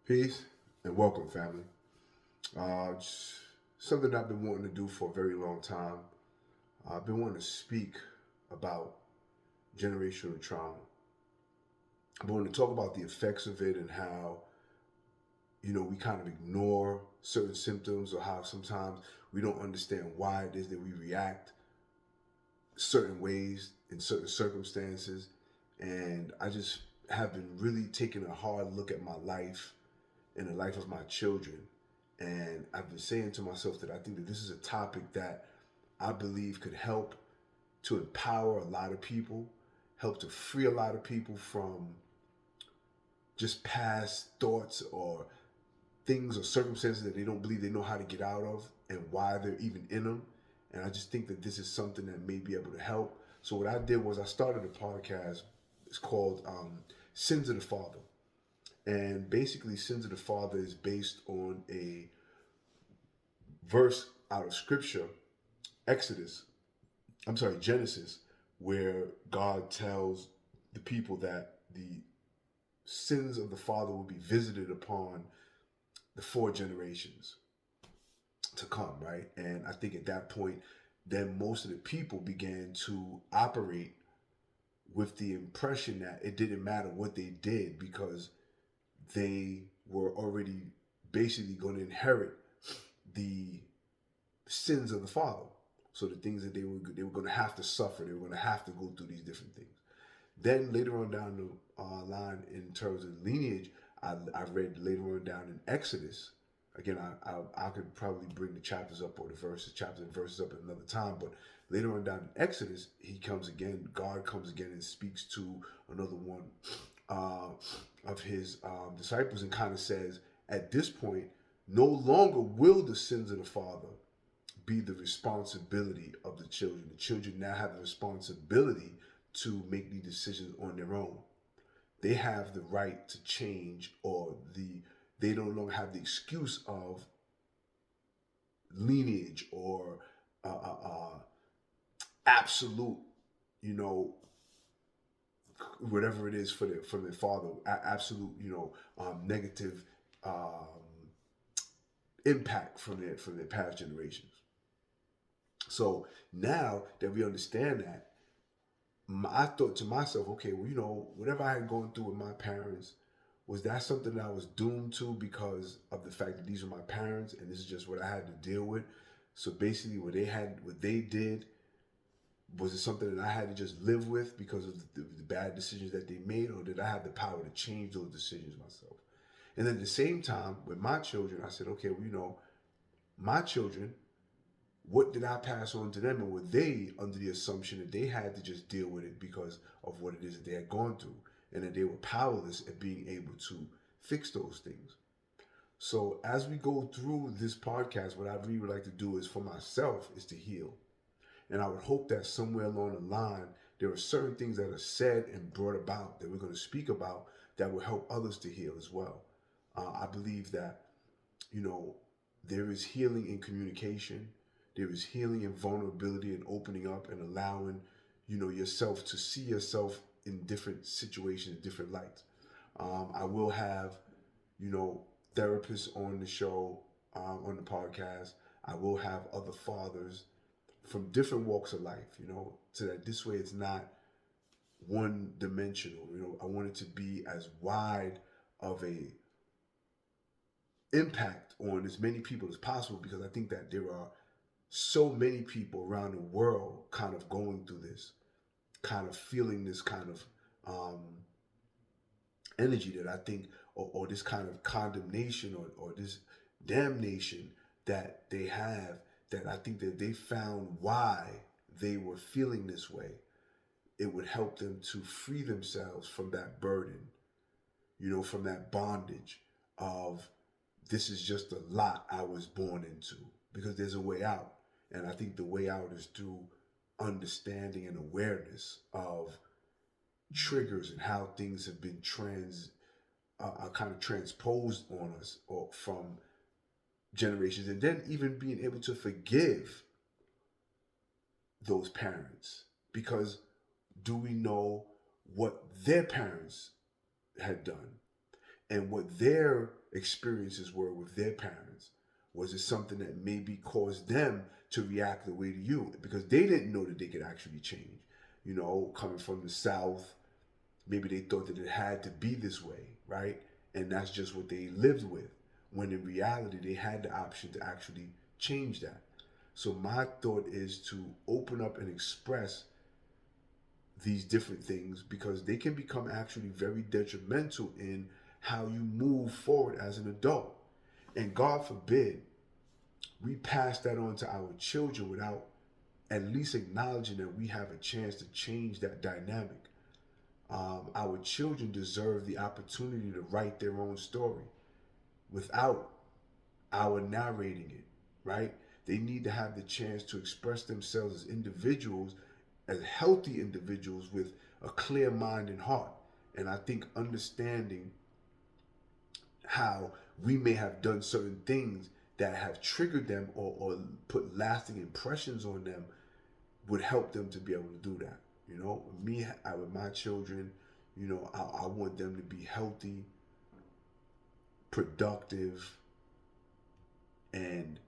Peace and welcome, family. Just something I've been wanting to do for a very long time. I've been wanting to speak about generational trauma. I've been wanting to talk about the effects of it and how, we kind of ignore certain symptoms or how sometimes we don't understand why it is that we react certain ways in certain circumstances. And I just have been really taking a hard look at my life and the life of my children. And I've been saying to myself that I think that this is a topic that I believe could help to empower a lot of people, help to free a lot of people from just past thoughts or things or circumstances that they don't believe they know how to get out of and why they're even in them. And I just think that this is something that may be able to help. So what I did was I started a podcast. It's called Sins of the Father. And basically, Sins of the Father is based on a verse out of Scripture, Exodus, Genesis, where God tells the people that the sins of the father will be visited upon the four generations to come, right? And I think at that point, then most of the people began to operate with the impression that it didn't matter what they did because they were already basically going to inherit the sins of the father. So the things that they were going to have to suffer, they were going to have to go through these different things. Then later on down the line, in terms of lineage, I read later on down in Exodus. Again, I could probably bring the chapters up or the chapters and verses up at another time. But later on down in Exodus, he comes again. God comes again and speaks to another one uh, of his disciples and kind of says, at this point, no longer will the sins of the father be the responsibility of the children. The children now have the responsibility to make these decisions on their own. They have the right to change, or they no longer have the excuse of lineage or absolute, you know, whatever it is for from their father, absolute, negative um, impact from their past generations. So now that we understand that, I thought to myself, okay, well, whatever I had gone through with my parents, was that something that I was doomed to because of the fact that these were my parents and this is just what I had to deal with? So basically, what they did, was it something that I had to just live with because of the bad decisions that they made, or did I have the power to change those decisions myself? And then at the same time, with my children, I said, okay, well, my children, what did I pass on to them? And were they under the assumption that they had to just deal with it because of what it is that they had gone through and that they were powerless at being able to fix those things? So as we go through this podcast, what I really would like to do is for myself is to heal. And I would hope that somewhere along the line, there are certain things that are said and brought about that we're going to speak about that will help others to heal as well. I believe that, you know, there is healing in communication. There is healing in vulnerability and opening up and allowing, yourself to see yourself in different situations, different lights. I will have, you know, therapists on the show, on the podcast. I will have other fathers from different walks of life, so that this way it's not one dimensional. I want it to be as wide of a impact on as many people as possible because I think that there are so many people around the world kind of going through this, kind of feeling this kind of um, energy that I think, or this kind of condemnation or this damnation that they have, that I think that they found why they were feeling this way. It would help them to free themselves from that burden, from that bondage of this is just a lot I was born into, because there's a way out. And I think the way out is through understanding and awareness of triggers and how things have been kind of transposed on us or from generations, and then even being able to forgive those parents, because do we know what their parents had done? and what their experiences were with their parents. Was it something that maybe caused them to react the way to you? Because they didn't know that they could actually change. You know, coming from the South, maybe they thought that it had to be this way, right? And that's just what they lived with. When in reality, they had the option to actually change that. So my thought is to open up and express these different things because they can become actually very detrimental in how you move forward as an adult. And God forbid we pass that on to our children without at least acknowledging that we have a chance to change that dynamic. Our children deserve the opportunity to write their own story without our narrating it, right? They need to have the chance to express themselves as individuals, as healthy individuals with a clear mind and heart. And I think understanding how we may have done certain things that have triggered them or put lasting impressions on them would help them to be able to do that. You know, with my children, you know, I want them to be healthy, productive, and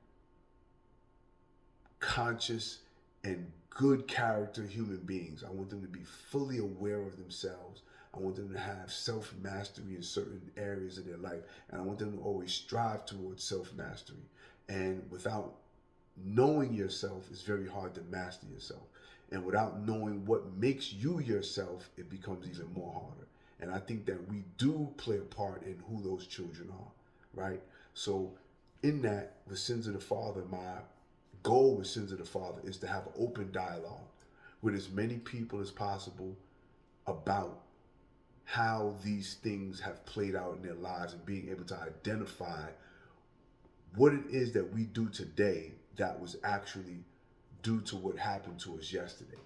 conscious and good character human beings. I want them to be fully aware of themselves. I want them to have self-mastery in certain areas of their life. And I want them to always strive towards self-mastery. And without knowing yourself, it's very hard to master yourself. And without knowing what makes you yourself, it becomes even more harder. And I think that we do play a part in who those children are, right? So in that, with Sins of the Father, my goal with Sins of the Father is to have an open dialogue with as many people as possible about how these things have played out in their lives and being able to identify what it is that we do today that was actually due to what happened to us yesterday,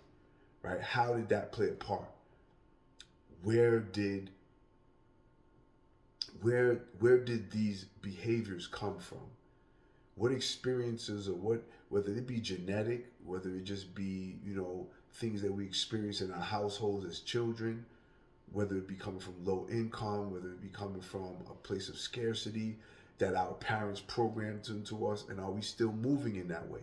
right? How did that play a part? Where did these behaviors come from? What experiences, or whether it be genetic, whether it just be, you know, things that we experience in our households as children, whether it be coming from low income, whether it be coming from a place of scarcity that our parents programmed into us, and are we still moving in that way?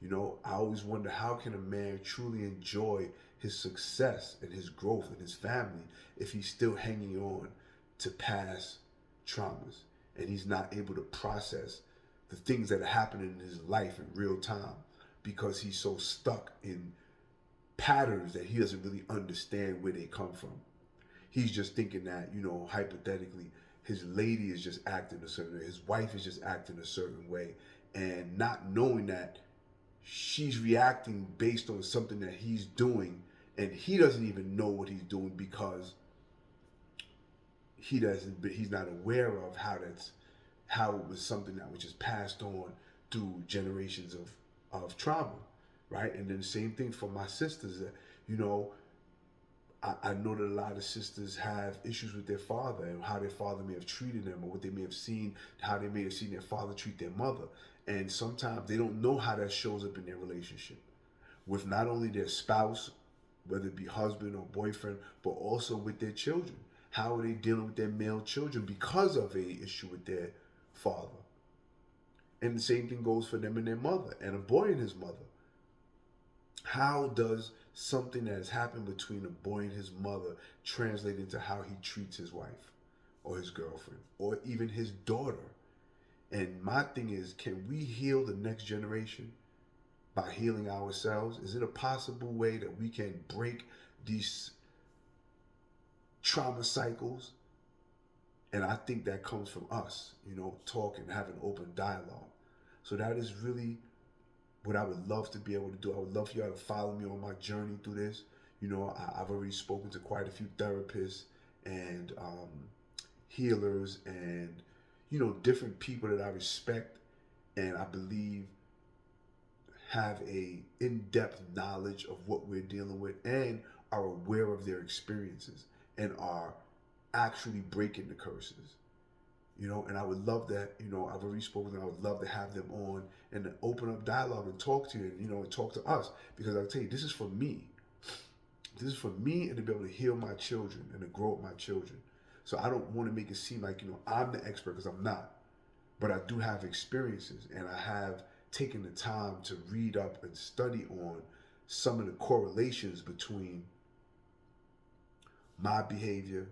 You know, I always wonder, how can a man truly enjoy his success and his growth and his family if he's still hanging on to past traumas and he's not able to process the things that are happening in his life in real time because he's so stuck in patterns that he doesn't really understand where they come from. He's just thinking that, you know, hypothetically, his lady is just acting a certain way, his wife is just acting a certain way, and not knowing that she's reacting based on something that he's doing, and he doesn't even know what he's doing because he's not aware of how it was something that was just passed on through generations of trauma, right? And then the same thing for my sisters. You know, I know that a lot of sisters have issues with their father and how their father may have treated them, or what they may have seen, how they may have seen their father treat their mother. And sometimes they don't know how that shows up in their relationship with not only their spouse, whether it be husband or boyfriend, but also with their children. How are they dealing with their male children because of a issue with their father? And the same thing goes for them and their mother, and a boy and his mother. How does something that has happened between a boy and his mother translate into how he treats his wife or his girlfriend or even his daughter? And my thing is, can we heal the next generation by healing ourselves? Is it a possible way that we can break these trauma cycles? And I think that comes from us, you know, talking, having open dialogue. So that is really what I would love to be able to do. I would love for y'all to follow me on my journey through this. You know, I've already spoken to quite a few therapists and healers and, you know, different people that I respect and I believe have a in-depth knowledge of what we're dealing with and are aware of their experiences and are actually breaking the curses. You know, and I would love that, you know, I've already spoken to them. I would love to have them on and to open up dialogue and talk to you, you know, and talk to us. Because I'll tell you, this is for me. This is for me and to be able to heal my children and to grow up my children. So I don't want to make it seem like, I'm the expert, because I'm not. But I do have experiences, and I have taken the time to read up and study on some of the correlations between my behavior,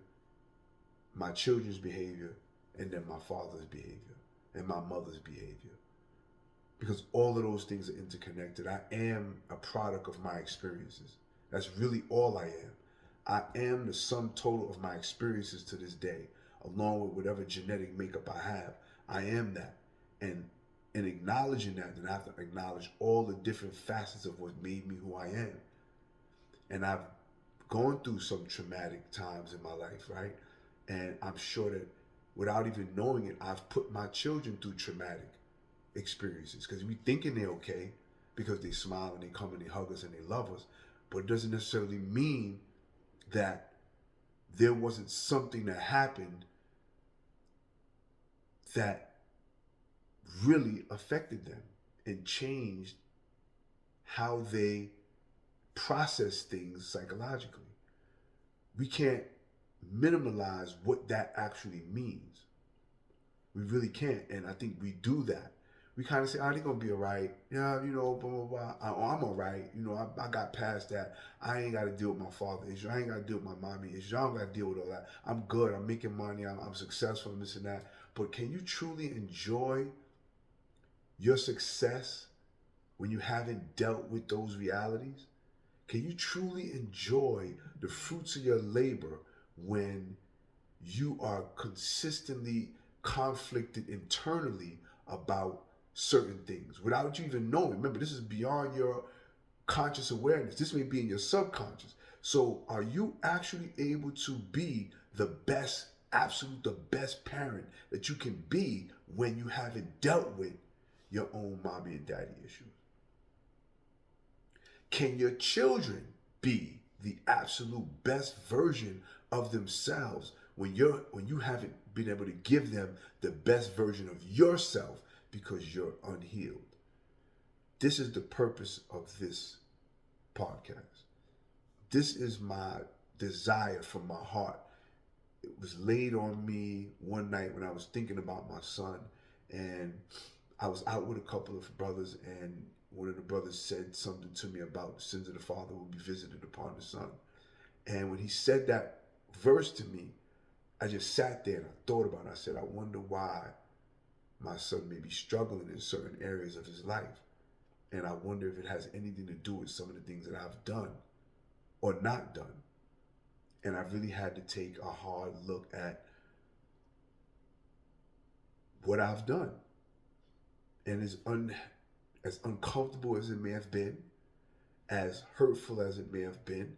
my children's behavior, and then my father's behavior and my mother's behavior. Because all of those things are interconnected. I am a product of my experiences. That's really all I am. I am the sum total of my experiences to this day, along with whatever genetic makeup I have. I am that. And in acknowledging that, then I have to acknowledge all the different facets of what made me who I am. And I've gone through some traumatic times in my life, right? And I'm sure that without even knowing it, I've put my children through traumatic experiences, because we thinking they're okay because they smile and they come and they hug us and they love us, but it doesn't necessarily mean that there wasn't something that happened that really affected them and changed how they process things psychologically. We can't minimalize what that actually means. We really can't. And I think we do that. We kind of say, oh, they're going to be all right. Yeah, blah, blah, blah. Oh, I'm all right. I got past that. I ain't got to deal with my father issue. I ain't got to deal with my mommy issue. I don't got to deal with all that. I'm good. I'm making money. I'm successful and this and that. But can you truly enjoy your success when you haven't dealt with those realities? Can you truly enjoy the fruits of your labor when you are consistently conflicted internally about certain things without you even knowing? Remember, this is beyond your conscious awareness. This may be in your subconscious. So are you actually able to be the best, the best parent that you can be when you haven't dealt with your own mommy and daddy issues? Can your children be the absolute best version of themselves when you haven't been able to give them the best version of yourself because you're unhealed? This is the purpose of this podcast. This is my desire from my heart. It was laid on me one night when I was thinking about my son, and I was out with a couple of brothers, and one of the brothers said something to me about the sins of the father will be visited upon the son. And when he said that verse to me, I just sat there and I thought about it. I said, I wonder why my son may be struggling in certain areas of his life. And I wonder if it has anything to do with some of the things that I've done or not done. And I really had to take a hard look at what I've done. And as uncomfortable as it may have been, as hurtful as it may have been,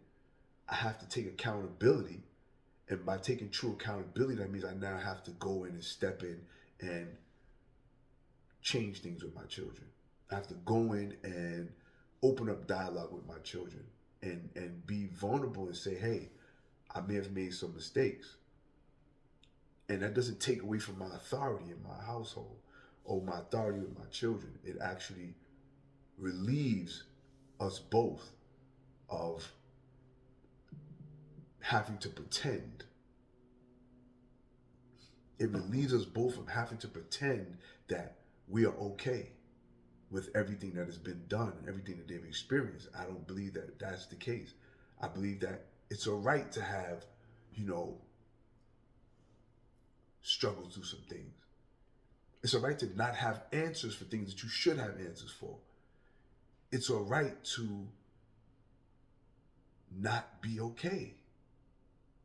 I have to take accountability. And by taking true accountability, that means I now have to go in and step in and change things with my children. I have to go in and open up dialogue with my children and be vulnerable and say, hey, I may have made some mistakes. And that doesn't take away from my authority in my household or my authority with my children. It actually relieves us both of having to pretend. It relieves us both from having to pretend that we are okay with everything that has been done and everything that they've experienced. I don't believe that that's the case. I believe that it's all right to have, struggle through some things. It's all right to not have answers for things that you should have answers for. It's all right to not be okay.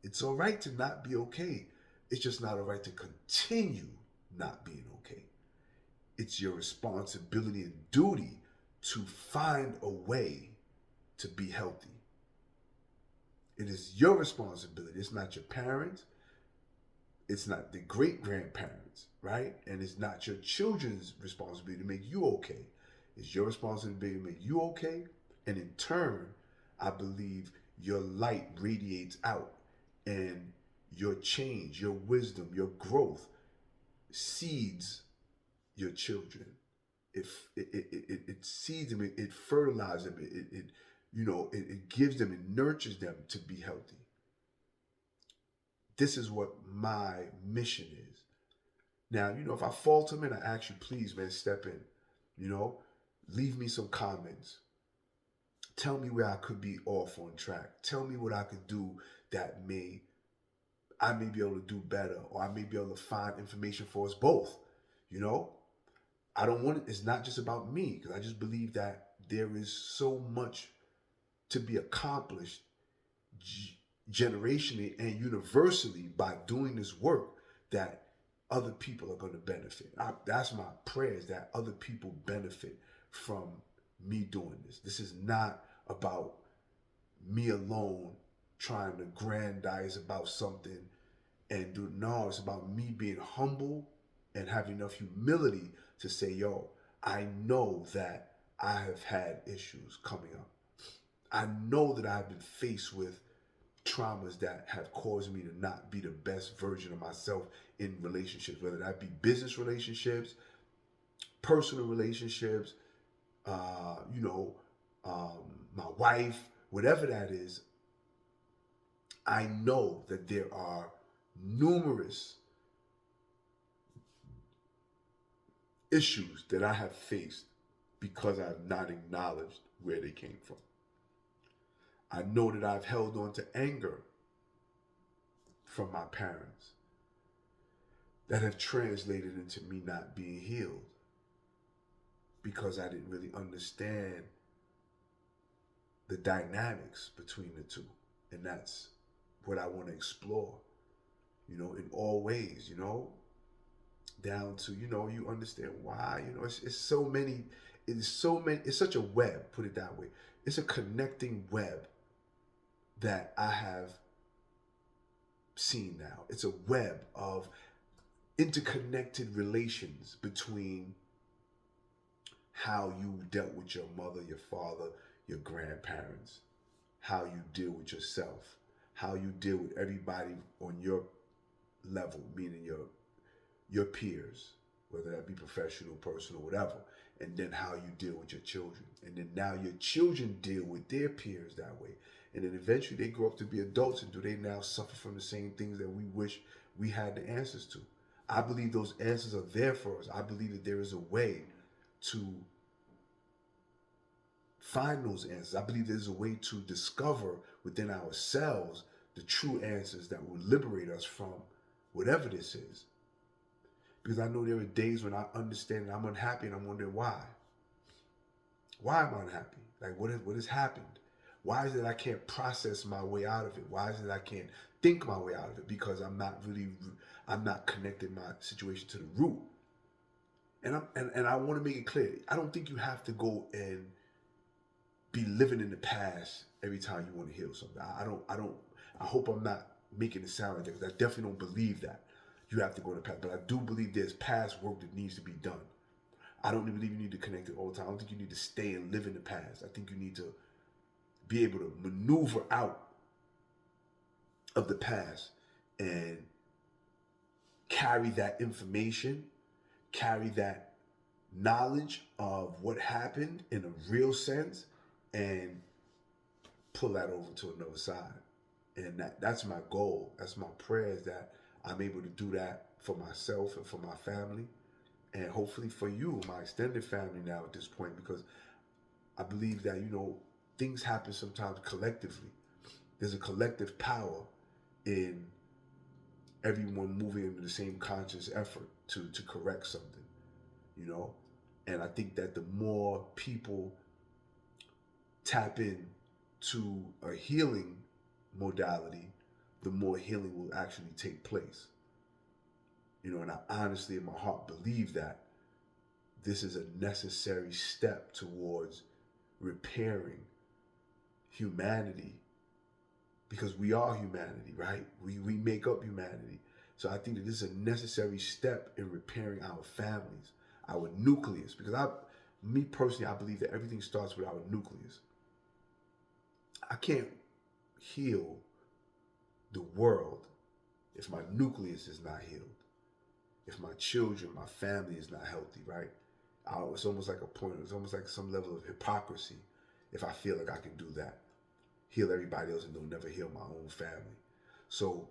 It's all right to not be okay. It's just not all right to continue not being okay. It's your responsibility and duty to find a way to be healthy. It is your responsibility. It's not your parents. It's not the great-grandparents, right? And it's not your children's responsibility to make you okay. It's your responsibility to make you okay. And in turn, I believe your light radiates out, and your change, your wisdom, your growth seeds your children. It seeds them, it fertilizes them, it gives them, it nurtures them to be healthy. this is what my mission is. Now, if I falter, man, I ask you, please, man, step in. Leave me some comments. Tell me where I could be off on track. Tell me what I could do that I may be able to do better, or I may be able to find information for us both. I don't want it. It's not just about me, because I just believe that there is so much to be accomplished generationally and universally by doing this work that other people are going to benefit. That's my prayer, is that other people benefit from me doing this. This is not about me alone trying to grandize about something and do. No, it's about me being humble and having enough humility to say, yo, I know that I have had issues coming up. I know that I've been faced with traumas that have caused me to not be the best version of myself in relationships, whether that be business relationships, personal relationships, my wife, whatever that is. I know that there are numerous issues that I have faced because I have not acknowledged where they came from. I know that I've held on to anger from my parents that have translated into me not being healed because I didn't really understand the dynamics between the two. And that's what I want to explore, in all ways, down to, you understand why, it's such a web, put it that way. It's a connecting web that I have seen now. It's a web of interconnected relations between how you dealt with your mother, your father, your grandparents, how you deal with yourself, how you deal with everybody on your level, meaning your peers, whether that be professional, personal, whatever, and then how you deal with your children. And then now your children deal with their peers that way. And then eventually they grow up to be adults, and do they now suffer from the same things that we wish we had the answers to? I believe those answers are there for us. I believe that there is a way to find those answers. I believe there's a way to discover within ourselves the true answers that will liberate us from whatever this is. Because I know there are days when I understand and I'm unhappy, and I'm wondering why. Why am I unhappy? Like, what has happened? Why is it I can't process my way out of it? Why is it I can't think my way out of it? Because I'm not connecting my situation to the root. And I want to make it clear. I don't think you have to go and be living in the past every time you want to heal something. I hope I'm not making it sound like that, because I definitely don't believe that you have to go to the past. But I do believe there's past work that needs to be done. I don't believe you need to connect it all the time. I don't think you need to stay and live in the past. I think you need to be able to maneuver out of the past and carry that information, carry that knowledge of what happened in a real sense, and pull that over to another side. And that's my goal. That's my prayer, is that I'm able to do that for myself and for my family, and hopefully for you, my extended family now at this point, because I believe that, things happen sometimes collectively. There's a collective power in everyone moving into the same conscious effort to correct something, And I think that the more people tap in to a healing modality, the more healing will actually take place. And I honestly, in my heart, believe that this is a necessary step towards repairing humanity, because we are humanity, right? We make up humanity. So I think that this is a necessary step in repairing our families, our nucleus, because me personally, I believe that everything starts with our nucleus. I can't heal the world if my nucleus is not healed, if my children, my family is not healthy, right? It's almost like it's almost like some level of hypocrisy if I feel like I can do that, heal everybody else and don't never heal my own family. So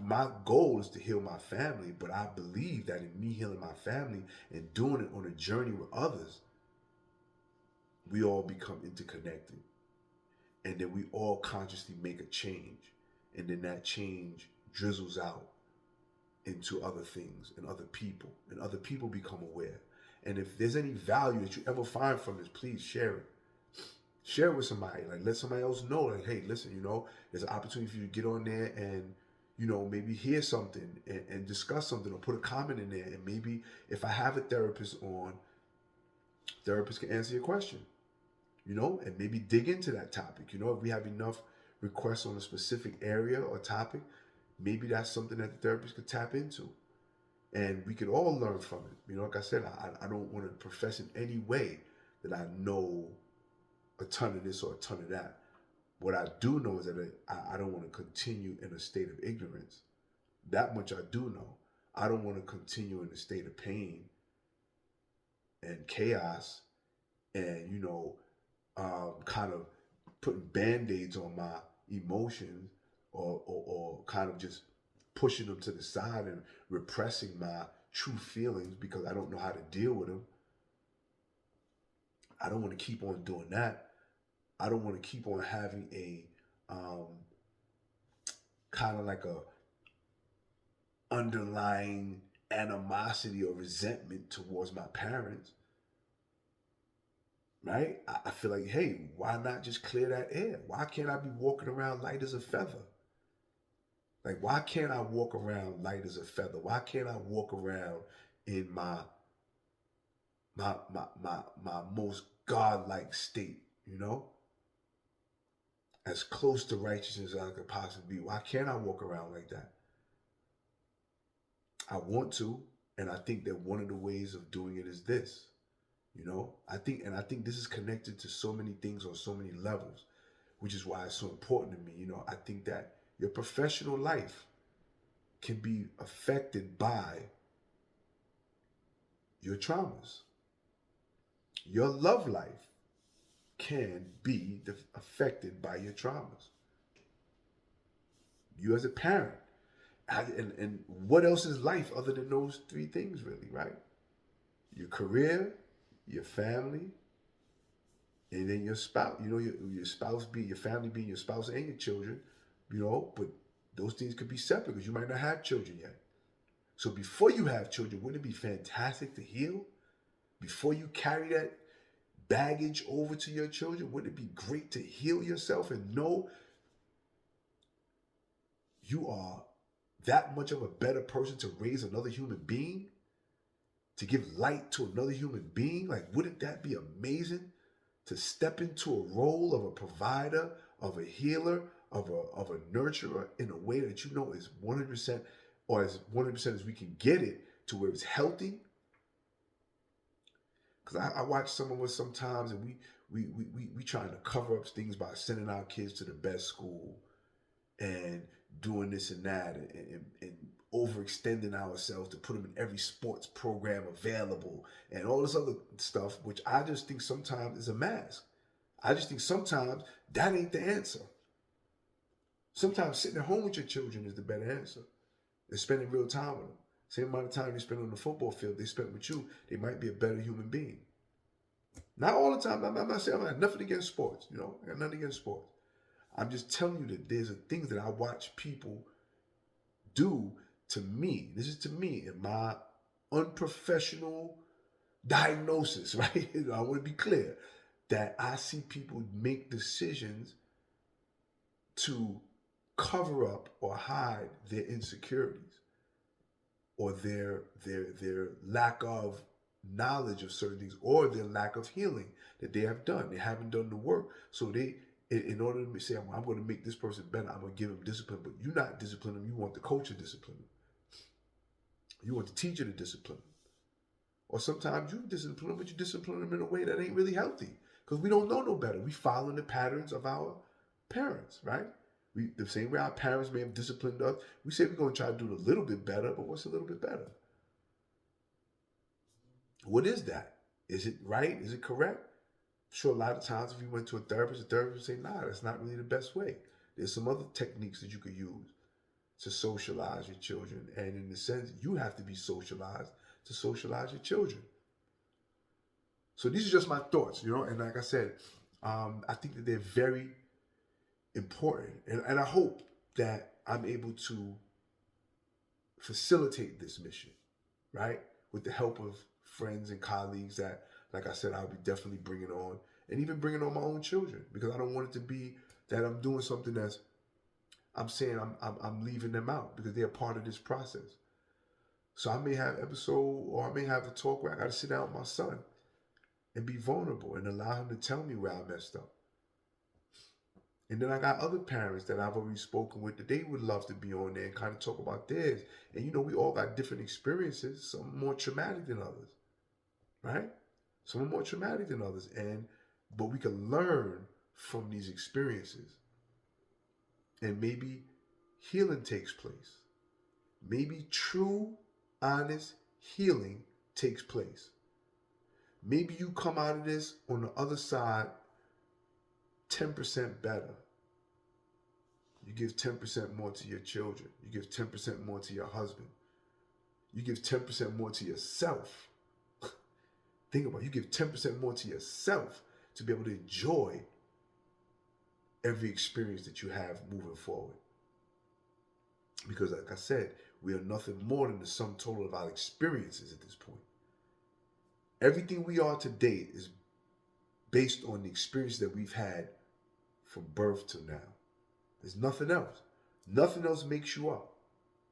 my goal is to heal my family, but I believe that in me healing my family and doing it on a journey with others, we all become interconnected. And then we all consciously make a change. And then that change drizzles out into other things and other people. And other people become aware. And if there's any value that you ever find from this, please share it. Share it with somebody. Like, let somebody else know, like, hey, listen, there's an opportunity for you to get on there and, maybe hear something and discuss something or put a comment in there. And maybe if I have a therapist on, therapist can answer your question, and maybe dig into that topic. If we have enough requests on a specific area or topic, maybe that's something that the therapist could tap into. And we could all learn from it. Like I said, I don't want to profess in any way that I know a ton of this or a ton of that. What I do know is that I don't want to continue in a state of ignorance. That much I do know. I don't want to continue in a state of pain and chaos and, kind of putting band-aids on my emotions or kind of just pushing them to the side and repressing my true feelings because I don't know how to deal with them. I don't want to keep on doing that. I don't want to keep on having a kind of like a underlying animosity or resentment towards my parents. Right? I feel like, hey, why not just clear that air? Why can't I be walking around light as a feather? Like, why can't I walk around light as a feather? Why can't I walk around in my most godlike state, as close to righteousness as I could possibly be? Why can't I walk around like that? I want to, and I think that one of the ways of doing it is this. I think this is connected to so many things on so many levels, which is why it's so important to me. I think that your professional life can be affected by your traumas. Your love life can be affected by your traumas. You as a parent, and what else is life other than those three things, really, right? Your career, your family, and then your spouse. Your spouse being your family, being your spouse and your children. But those things could be separate because you might not have children yet. So before you have children, wouldn't it be fantastic to heal? Before you carry that baggage over to your children, wouldn't it be great to heal yourself and know you are that much of a better person to raise another human being? To give light to another human being? Like, wouldn't that be amazing? To step into a role of a provider, of a healer, of a nurturer in a way that is 100%, or as 100% as we can get it, to where it's healthy. Because I watch some of us sometimes, and we trying to cover up things by sending our kids to the best school and doing this and that and overextending ourselves to put them in every sports program available and all this other stuff, which I just think sometimes is a mask. I just think sometimes that ain't the answer. Sometimes sitting at home with your children is the better answer. And spending real time with them. Same amount of time they spend on the football field they spent with you, they might be a better human being. Not all the time. I'm not saying I have nothing against sports. I got nothing against sports. I'm just telling you that there's things that I watch people do to me. This is to me in my unprofessional diagnosis, right? I want to be clear that I see people make decisions to cover up or hide their insecurities or their lack of knowledge of certain things or their lack of healing that they have done. They haven't done the work. So they, in order to say, I'm going to make this person better, I'm going to give them discipline, but you're not disciplining them. You want the coach to discipline them. You want the teacher to discipline them. Or sometimes you discipline them, but you discipline them in a way that ain't really healthy because we don't know no better. We follow the patterns of our parents, right? The same way our parents may have disciplined us, we say we're going to try to do it a little bit better, but what's a little bit better? What is that? Is it right? Is it correct? I'm sure a lot of times if you went to a therapist would say, nah, that's not really the best way. There's some other techniques that you could use. to socialize your children. And in the sense, you have to be socialized to socialize your children. So these are just my thoughts, and like I said, I think that they're very important. And I hope that I'm able to facilitate this mission, right? With the help of friends and colleagues that, like I said, I'll be definitely bringing on, and even bringing on my own children, because I don't want it to be that I'm doing something that's, I'm saying I'm leaving them out because they're part of this process. So I may have episode, or I may have a talk where I got to sit down with my son and be vulnerable and allow him to tell me where I messed up. And then I got other parents that I've already spoken with that they would love to be on there and kind of talk about theirs. And we all got different experiences, some more traumatic than others, right? Some are more traumatic than others. But we can learn from these experiences. And maybe healing takes place. Maybe true, honest healing takes place. Maybe you come out of this on the other side 10% better. You give 10% more to your children. You give 10% more to your husband. You give 10% more to yourself. Think about it. You give 10% more to yourself to be able to enjoy every experience that you have moving forward. Because like I said, we are nothing more than the sum total of our experiences at this point. Everything we are today is based on the experience that we've had from birth to now. There's nothing else. Nothing else makes you up.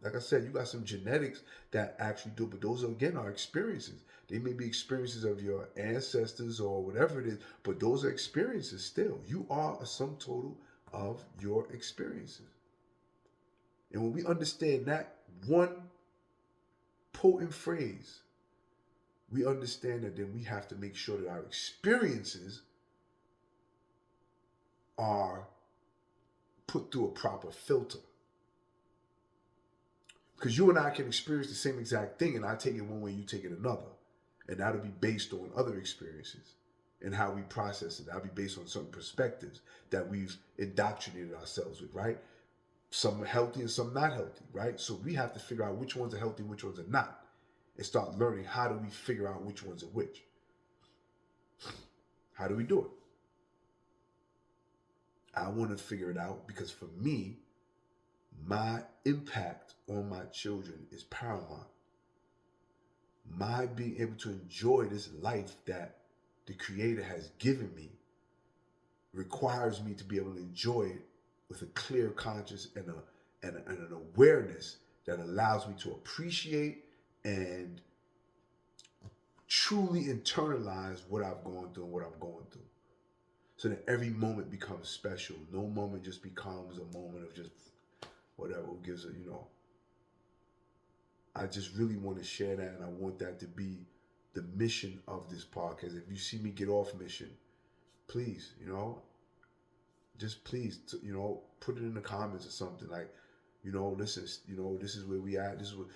Like I said, you got some genetics that actually do, but those again are experiences. They may be experiences of your ancestors or whatever it is, but those are experiences still. You are a sum total of your experiences. And when we understand that one potent phrase, we understand that then we have to make sure that our experiences are put through a proper filter. Because you and I can experience the same exact thing, and I take it one way, you take it another. And that'll be based on other experiences and how we process it. That'll be based on certain perspectives that we've indoctrinated ourselves with, right? Some are healthy and some not healthy, right? So we have to figure out which ones are healthy and which ones are not. And start learning how do we figure out which ones are which. How do we do it? I want to figure it out because for me, my impact on my children is paramount. My being able to enjoy this life that the Creator has given me requires me to be able to enjoy it with a clear conscience and an awareness that allows me to appreciate and truly internalize what I've gone through and what I'm going through. So that every moment becomes special. No moment just becomes a moment of just whatever gives it, I just really want to share that, and I want that to be the mission of this podcast. If you see me get off mission, please, just please, put it in the comments or something like, listen, this is where we at. This is what,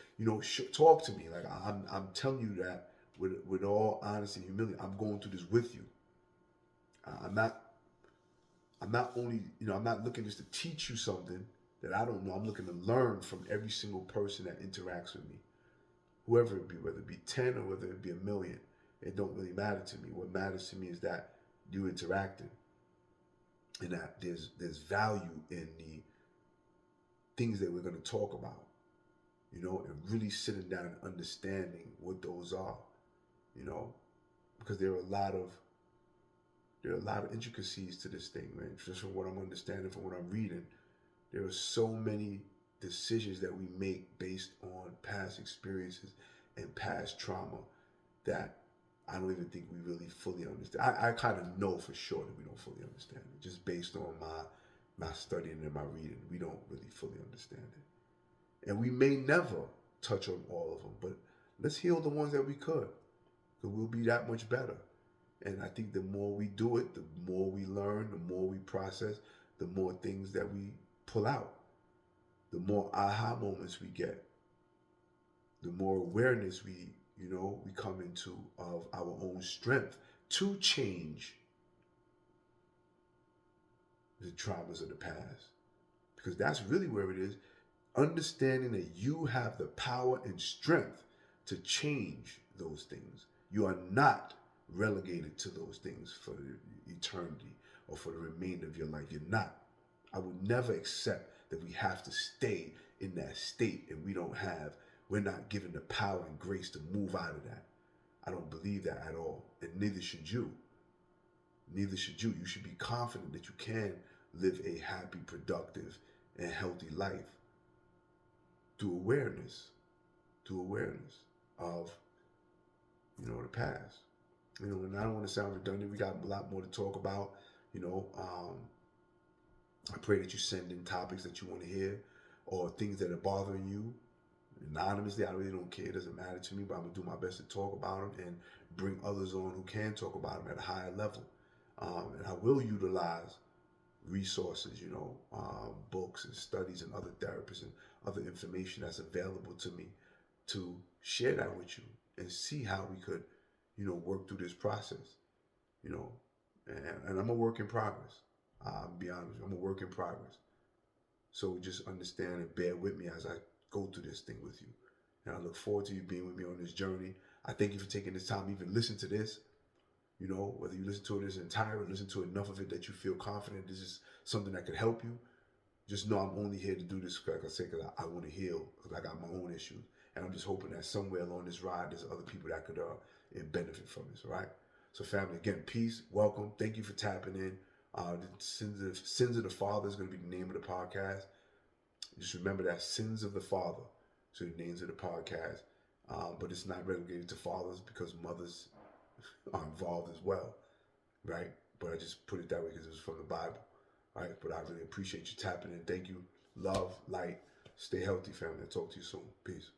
talk to me. Like I'm telling you that with all honesty and humility, I'm going through this with you. I'm not only, I'm not looking just to teach you something that I don't know. I'm looking to learn from every single person that interacts with me. Whoever it be, whether it be 10 or whether it be a million, it don't really matter to me. What matters to me is that you interacting and that there's value in the things that we're going to talk about, and really sitting down and understanding what those are, because there are a lot of intricacies to this thing, man. Just from what I'm understanding, from what I'm reading, there are so many decisions that we make based on past experiences and past trauma that I don't even think we really fully understand. I kind of know for sure that we don't fully understand it, just based on my studying and my reading. We don't really fully understand it. And we may never touch on all of them, but let's heal the ones that we could, because we'll be that much better. And I think the more we do it, the more we learn, the more we process, the more things that we pull out, the more aha moments we get, the more awareness we come into of our own strength to change the traumas of the past. Because that's really where it is. Understanding that you have the power and strength to change those things. You are not relegated to those things for eternity or for the remainder of your life. You're not. I would never accept that we have to stay in that state and we're not given the power and grace to move out of that. I don't believe that at all. And neither should you. Neither should you. You should be confident that you can live a happy, productive, and healthy life through awareness of, the past. And I don't want to sound redundant. We got a lot more to talk about. I pray that you send in topics that you want to hear or things that are bothering you anonymously. I really don't care. It doesn't matter to me, but I'm going to do my best to talk about them and bring others on who can talk about them at a higher level. And I will utilize resources, books and studies and other therapists and other information that's available to me to share that with you and see how we could, work through this process, and I'm a work in progress. I'll be honest with you, I'm a work in progress. So just understand and bear with me as I go through this thing with you. And I look forward to you being with me on this journey. I thank you for taking this time to even listen to this. Whether you listen to it as entire or listen to enough of it that you feel confident this is something that could help you, just know I'm only here to do this, like I said, because I want to heal, because I got my own issues. And I'm just hoping that somewhere along this ride, there's other people that could benefit from this, all right? So family, again, peace, welcome. Thank you for tapping in. The Sins of the Father is going to be the name of the podcast. Just remember that Sins of the Father. So the names of the podcast. But it's not relegated to fathers because mothers are involved as well, right? But I just put it that way because it was from the Bible, right? But I really appreciate you tapping in. Thank you. Love, light. Stay healthy, family. I'll talk to you soon. Peace.